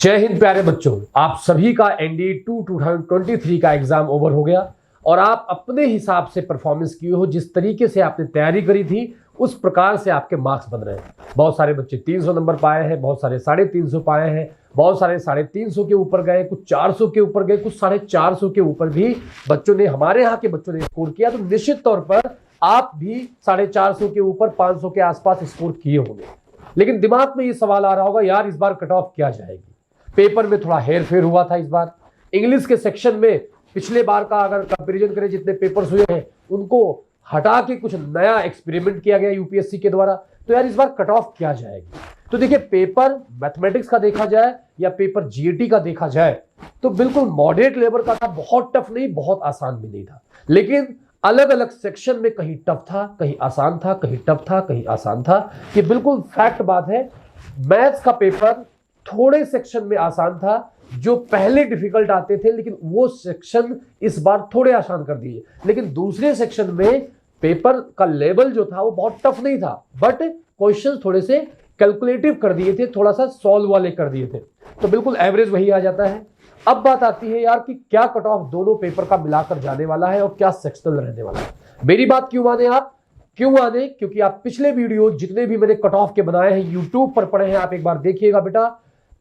जय हिंद प्यारे बच्चों, आप सभी का एनडीए 2023 का एग्जाम ओवर हो गया और आप अपने हिसाब से परफॉर्मेंस किए हो। जिस तरीके से आपने तैयारी करी थी उस प्रकार से आपके मार्क्स बन रहे हैं। बहुत सारे बच्चे 300 नंबर पाए हैं, बहुत सारे 350 पाए हैं, बहुत सारे 350 के ऊपर गए, कुछ 400 के ऊपर गए, कुछ 450 के ऊपर भी बच्चों ने, हमारे यहाँ के बच्चों ने स्कोर किया। तो निश्चित तौर पर आप भी 450 के ऊपर 500 के आसपास स्कोर किए होंगे। लेकिन दिमाग में ये सवाल आ रहा होगा, यार इस बार कट ऑफ क्या जाएगी। पेपर में थोड़ा हेर फेर हुआ था इस बार। इंग्लिश के सेक्शन में पिछले बार का अगर कंपैरिजन करें, जितने पेपर्स हुए हैं उनको हटा के कुछ नया एक्सपेरिमेंट किया गया यूपीएससी के द्वारा। तो यार इस बार कट ऑफ क्या जाएगी। तो देखिए, पेपर मैथमेटिक्स का देखा जाए या पेपर जीएटी का देखा जाए तो बिल्कुल मॉडरेट लेवल का था, बहुत टफ नहीं, बहुत आसान भी नहीं था। लेकिन अलग अलग सेक्शन में कहीं टफ था, कहीं आसान था, कहीं टफ था, कहीं आसान था। ये बिल्कुल फैक्ट बात है। मैथ्स का पेपर थोड़े सेक्शन में आसान था, जो पहले डिफिकल्ट आते थे, लेकिन वो सेक्शन इस बार थोड़े आसान कर दिए। लेकिन दूसरे सेक्शन में पेपर का लेवल जो था वो बहुत टफ नहीं था, बट क्वेश्चन थोड़े से कैलकुलेटिव कर दिए थे, थोड़ा सा सॉल्व वाले कर दिए थे। तो बिल्कुल एवरेज वही आ जाता है। अब बात आती है यार कि क्या कट ऑफ दोनों पेपर का मिलाकर जाने वाला है और क्या सेक्शनल रहने वाला है। मेरी बात क्यों माने आप, क्यों माने? क्योंकि आप पिछले वीडियो जितने भी मैंने कट ऑफ के बनाए हैं यूट्यूब पर पढ़े हैं, आप एक बार देखिएगा बेटा।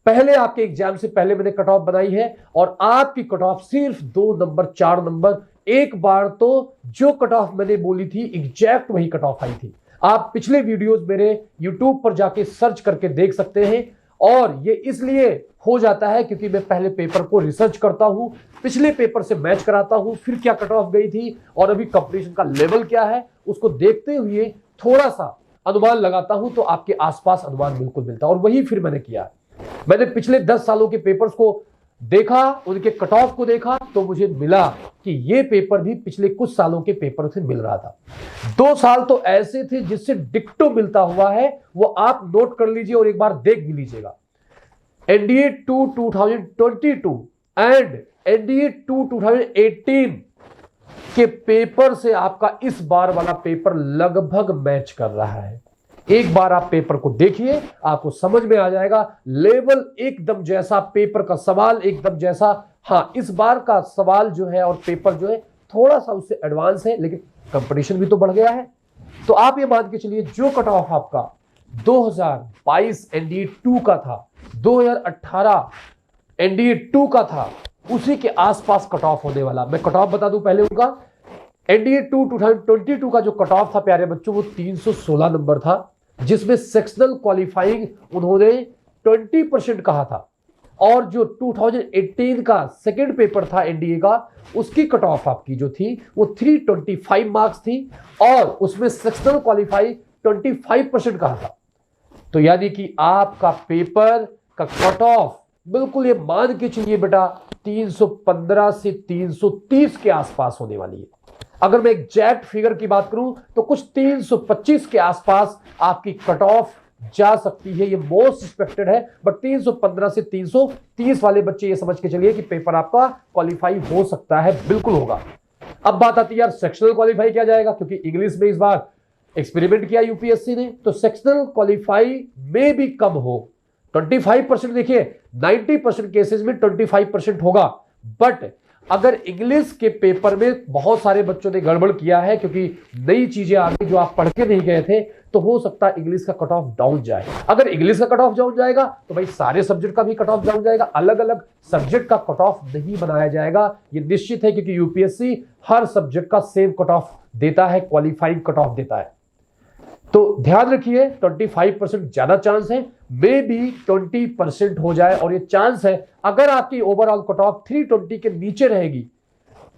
पहले आपके एग्जाम से पहले मैंने कट ऑफ बनाई है और आपकी कट ऑफ सिर्फ 2 नंबर 4 नंबर। एक बार तो जो कट ऑफ मैंने बोली थी एग्जैक्ट वही कट ऑफ आई थी। आप पिछले वीडियोस मेरे यूट्यूब पर जाके सर्च करके देख सकते हैं। और ये इसलिए हो जाता है क्योंकि मैं पहले पेपर को रिसर्च करता हूं, पिछले पेपर से मैच कराता हूं, फिर क्या कट ऑफ गई थी और अभी कंपटीशन का लेवल क्या है उसको देखते हुए थोड़ा सा अनुमान लगाता हूं, तो आपके आसपास अनुमान बिल्कुल मिलता है। और वही फिर मैंने किया। मैंने पिछले 10 सालों के पेपर्स को देखा, उनके कट ऑफ को देखा, तो मुझे मिला कि ये पेपर भी पिछले कुछ सालों के पेपर से मिल रहा था। 2 साल तो ऐसे थे जिससे डिक्टो मिलता हुआ है, वो आप नोट कर लीजिए और एक बार देख भी लीजिएगा। एनडीए 2022 एंड एनडीए 2018 के पेपर से आपका इस बार वाला पेपर लगभग मैच कर रहा है। एक बार आप पेपर को देखिए, आपको समझ में आ जाएगा। लेवल एकदम जैसा, पेपर का सवाल एकदम जैसा। हाँ, इस बार का सवाल जो है और पेपर जो है थोड़ा सा उससे एडवांस है, लेकिन कंपटीशन भी तो बढ़ गया है। तो आप ये मान के चलिए, जो कट ऑफ आपका 2022 एनडीए 2 का था, 2018 एनडीए 2 का था, उसी के आसपास कट ऑफ होने वाला। मैं कट ऑफ बता दूं पहले उनका। एनडीए 2022 का जो कट ऑफ था प्यारे बच्चों, वो 316 नंबर था, जिसमें सेक्शनल क्वालिफाइंग उन्होंने 20% कहा था। और जो 2018 का सेकेंड पेपर था एनडीए का, उसकी कट ऑफ आपकी जो थी वो 325 मार्क्स थी और उसमें सेक्शनल क्वालिफाई 25% कहा था। तो यानी कि आपका पेपर का कट ऑफ बिल्कुल ये मान के चलिए बेटा 315 से 330 के आसपास होने वाली है। अगर मैं एग्जैक्ट फिगर की बात करूं तो कुछ 325 के आसपास आपकी कट ऑफ जा सकती है। ये मोस्ट एक्सपेक्टेड है, बट 315 से 330 वाले बच्चे ये समझ के चलिए कि पेपर आपका क्वालिफाई हो सकता है, बिल्कुल होगा। अब बात आती है यार सेक्शनल क्वालिफाई क्या जाएगा, क्योंकि इंग्लिश में इस बार एक्सपेरिमेंट किया यूपीएससी ने, तो सेक्शनल क्वालिफाई में भी कम हो 25%। देखिए 90% केसेस में 25% होगा, बट अगर इंग्लिश के पेपर में बहुत सारे बच्चों ने गड़बड़ किया है, क्योंकि नई चीजें आ गई जो आप पढ़ के नहीं गए थे, तो हो सकता है इंग्लिश का कट ऑफ डाउन जाए। अगर इंग्लिश का कट ऑफ डाउन जाएगा तो भाई सारे सब्जेक्ट का भी कट ऑफ डाउन जाएगा। अलग अलग सब्जेक्ट का कट ऑफ नहीं बनाया जाएगा, ये निश्चित है, क्योंकि यूपीएससी हर सब्जेक्ट का सेम कट ऑफ देता है, क्वालिफाइंग कट ऑफ देता है। तो ध्यान रखिए 25% ज्यादा चांस है, मे भी 20% हो जाए। और ये चांस है अगर आपकी ओवरऑल कट ऑफ 320 के नीचे रहेगी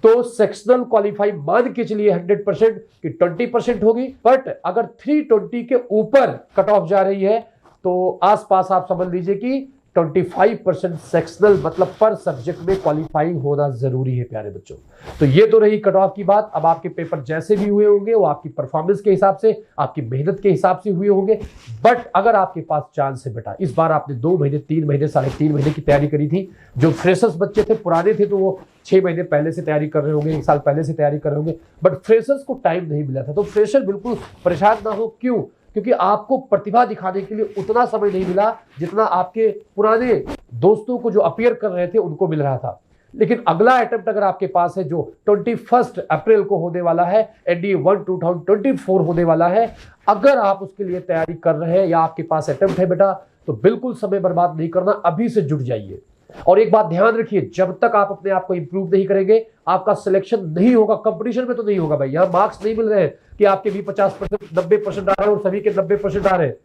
तो सेक्शनल क्वालिफाई मान के चलिए 100% कि 20% होगी। बट अगर 320 के ऊपर कट ऑफ जा रही है तो आसपास आप समझ लीजिए कि 25% सेक्शनल, मतलब पर सब्जेक्ट में क्वालिफाइंग होना जरूरी है प्यारे बच्चों। तो ये तो रही कट ऑफ की बात। अब आपके पेपर जैसे भी हुए होंगे वो आपकी परफॉर्मेंस के हिसाब से, आपकी मेहनत के हिसाब से हुए होंगे। बट अगर आपके पास चांस है बेटा, इस बार आपने 2 महीने 3 महीने 3.5 महीने की तैयारी करी थी। जो फ्रेशर्स बच्चे थे, पुराने थे, तो वो 6 महीने पहले से तैयारी कर रहे होंगे, 1 साल पहले से तैयारी कर रहे होंगे, बट फ्रेशर्स को टाइम नहीं मिला था। तो फ्रेशर बिल्कुल परेशान ना हो। क्यों? क्योंकि आपको प्रतिभा दिखाने के लिए उतना समय नहीं मिला जितना आपके पुराने दोस्तों को जो अपीयर कर रहे थे उनको मिल रहा था। लेकिन अगला अटेम्प्ट अगर आपके पास है जो 21 अप्रैल को होने वाला है, NDA 1 2024 होने वाला है, अगर आप उसके लिए तैयारी कर रहे हैं या आपके पास अटेम्प्ट है बेटा, तो बिल्कुल समय बर्बाद नहीं करना, अभी से जुट जाइए। और एक बात ध्यान रखिए, जब तक आप अपने आप को इंप्रूव नहीं करेंगे, आपका सिलेक्शन नहीं होगा। कंपटीशन में तो नहीं होगा भाई, यहां मार्क्स नहीं मिल रहे हैं कि आपके भी 50% 90% आ रहे हैं और सभी के 90% आ रहे हैं।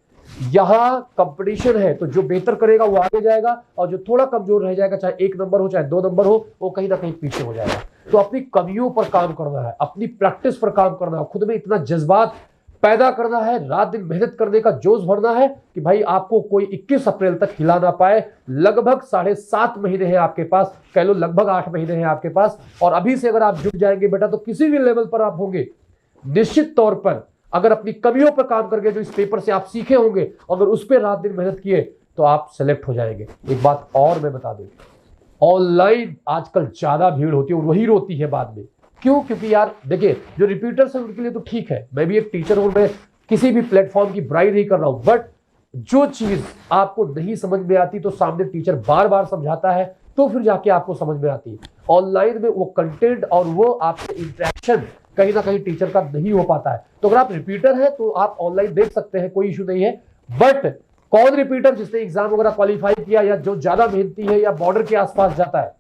यहां कंपटीशन है, तो जो बेहतर करेगा वो आगे जाएगा, और जो थोड़ा कमजोर रह जाएगा, चाहे 1 नंबर हो चाहे 2 नंबर हो, वो कहीं ना कहीं पीछे हो जाएगा। तो अपनी कमियों पर काम करना है, अपनी प्रैक्टिस पर काम करना है, खुद में इतना जज्बात पैदा करना है, रात दिन मेहनत करने का जोश भरना है कि भाई आपको कोई 21 अप्रैल तक हिला ना पाए। लगभग 7.5 महीने हैं आपके पास, कह लो लगभग 8 महीने हैं आपके पास, और अभी से अगर आप जुट जाएंगे बेटा, तो किसी भी लेवल पर आप होंगे, निश्चित तौर पर अगर अपनी कमियों पर काम करके जो इस पेपर से आप सीखे होंगे, अगर उस पर रात दिन मेहनत किए, तो आप सेलेक्ट हो जाएंगे। एक बात और मैं बता दूं, ऑनलाइन आजकल ज्यादा भीड़ होती है और वही रोती है बाद में। क्यों? क्योंकि यार देखिए, जो रिपीटर्स हैं उनके लिए तो ठीक है, मैं भी एक टीचर हूं, मैं किसी भी प्लेटफॉर्म की बुराई नहीं कर रहा हूं, बट जो चीज आपको नहीं समझ में आती तो सामने टीचर बार बार समझाता है, तो फिर जाके आपको समझ में आती है। ऑनलाइन में वो कंटेंट और वो आपसे इंटरेक्शन कहीं ना कहीं टीचर का नहीं हो पाता है। तो अगर आप रिपीटर हैं तो आप ऑनलाइन देख सकते हैं, कोई इशू नहीं है। बट कौन रिपीटर? जिसने एग्जाम वगैरह क्वालिफाई किया, या जो ज्यादा मेहनती है, या बॉर्डर के आसपास जाता है।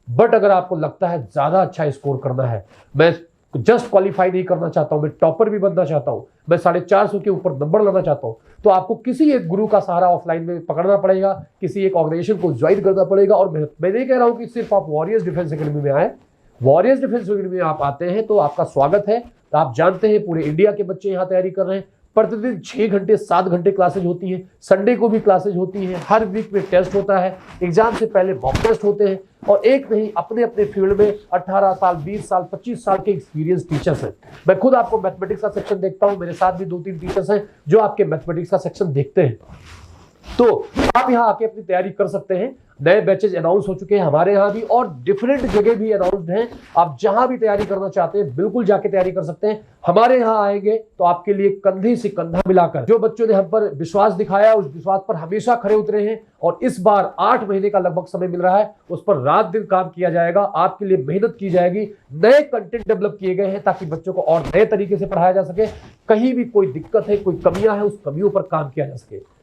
बट अगर आपको लगता है ज्यादा अच्छा स्कोर करना है, मैं जस्ट क्वालिफाई नहीं करना चाहता हूं, मैं टॉपर भी बनना चाहता हूं, मैं 450 के ऊपर नंबर लाना चाहता हूं, तो आपको किसी एक गुरु का सहारा ऑफलाइन में पकड़ना पड़ेगा, किसी एक ऑर्गेनाइजेशन को ज्वाइन करना पड़ेगा। और मैं नहीं कह रहा हूं कि सिर्फ आप वॉरियर्स डिफेंस एकेडमी में आए, वॉरियर्स डिफेंस एकेडमी में आप आते हैं तो आपका स्वागत है। तो आप जानते हैं पूरे इंडिया के बच्चे यहाँ तैयारी कर रहे हैं, प्रतिदिन 6 घंटे 7 घंटे क्लासेज होती है, संडे को भी क्लासेज होती है, हर वीक में टेस्ट होता है, एग्जाम से पहले मॉक टेस्ट होते हैं, और एक नहीं अपने अपने फील्ड में 18 साल 20 साल 25 साल के एक्सपीरियंस टीचर्स हैं। मैं खुद आपको मैथमेटिक्स का सेक्शन देखता हूं, मेरे साथ भी 2-3 टीचर्स हैं जो आपके मैथमेटिक्स का सेक्शन देखते हैं। तो आप यहाँ आके अपनी तैयारी कर सकते हैं। नए बैचेज अनाउंस हो चुके हैं हमारे यहाँ भी, और डिफरेंट जगह भी अनाउंस्ड हैं। आप जहां भी तैयारी करना चाहते हैं बिल्कुल जाके तैयारी कर सकते हैं। हमारे यहाँ आएंगे तो आपके लिए कंधे से कंधा मिलाकर, जो बच्चों ने हम पर विश्वास दिखाया उस विश्वास पर हमेशा खड़े उतरे हैं, और इस बार 8 महीने का लगभग समय मिल रहा है, उस पर रात दिन काम किया जाएगा, आपके लिए मेहनत की जाएगी, नए कंटेंट डेवलप किए गए हैं ताकि बच्चों को और नए तरीके से पढ़ाया जा सके। कहीं भी कोई दिक्कत है, कोई कमियां है, उस कमियों पर काम किया जा सके।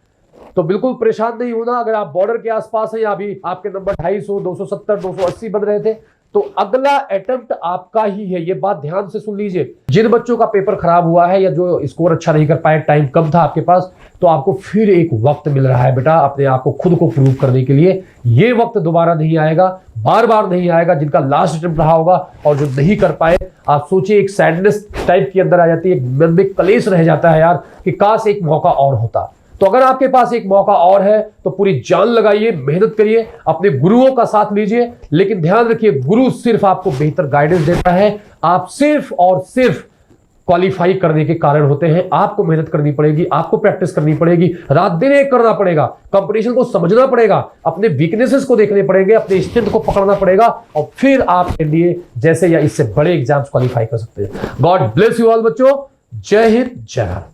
तो बिल्कुल परेशान नहीं होना। अगर आप बॉर्डर के आसपास हैं, या अभी आपके नंबर 250, 270, 280 बन रहे थे, तो अगला अटेम्प्ट आपका ही है। ये बात ध्यान से सुन लीजिए। जिन बच्चों का पेपर खराब हुआ है या जो स्कोर अच्छा नहीं कर पाए, टाइम कम था आपके पास, तो आपको फिर एक वक्त मिल रहा है बेटा अपने आप को खुद को प्रूव करने के लिए। ये वक्त दोबारा नहीं आएगा, बार बार नहीं आएगा। जिनका लास्ट अटेम्प्ट रहा होगा और जो नहीं कर पाए, आप सोचिए एक सैडनेस टाइप की अंदर आ जाती है, मन में कलेश रह जाता है यार कि काश एक मौका और होता। तो अगर आपके पास एक मौका और है तो पूरी जान लगाइए, मेहनत करिए, अपने गुरुओं का साथ लीजिए। लेकिन ध्यान रखिए, गुरु सिर्फ आपको बेहतर गाइडेंस देता है, आप सिर्फ और सिर्फ क्वालिफाई करने के कारण होते हैं। आपको मेहनत करनी पड़ेगी, आपको प्रैक्टिस करनी पड़ेगी, रात दिन एक करना पड़ेगा, कंपटीशन को समझना पड़ेगा, अपने वीकनेसेस को देखने पड़ेंगे, अपने स्ट्रेंथ को पकड़ना पड़ेगा, और फिर आप एनडीए जैसे या इससे बड़े एग्जाम्स क्वालिफाई कर सकते हैं। गॉड ब्लेस यू ऑल बच्चों। जय हिंद, जय Bharat.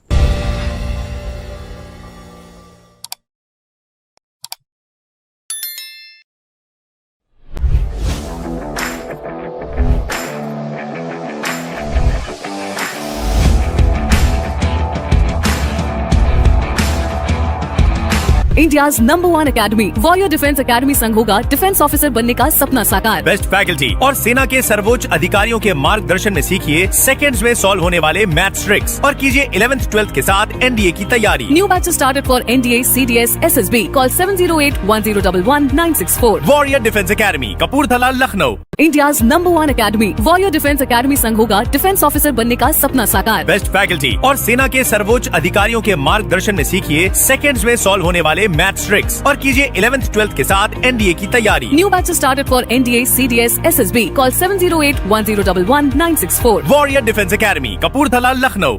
India's number 1 academy warrior defence academy संघ होगा डिफेंस ऑफिसर बनने का सपना साकार। बेस्ट फैकल्टी और सेना के सर्वोच्च अधिकारियों के मार्गदर्शन में सीखिए सेकंड्स में सॉल्व होने वाले मैथ्स ट्रिक्स, और कीजिए 11th 12th के साथ एनडीए की तैयारी। New batch started for NDA, CDS, SSB. Call 708-1011-964. Warrior defence academy, Kapurthala, Lucknow. India's number 1 academy warrior defence academy संघ होगा डिफेंस ऑफिसर बनने का सपना साकार। बेस्ट फैकल्टी और सेना के सर्वोच्च अधिकारियों के मार्गदर्शन में सीखिए सेकंड्स में सॉल्व होने वाले मैथ्स ट्रिक्स, और कीजिए 11th 12th के साथ एनडीए की तैयारी। New batch started for NDA, CDS, SSB. Call 708-1011-964. Warrior defence academy, Kapurthala, Lucknow.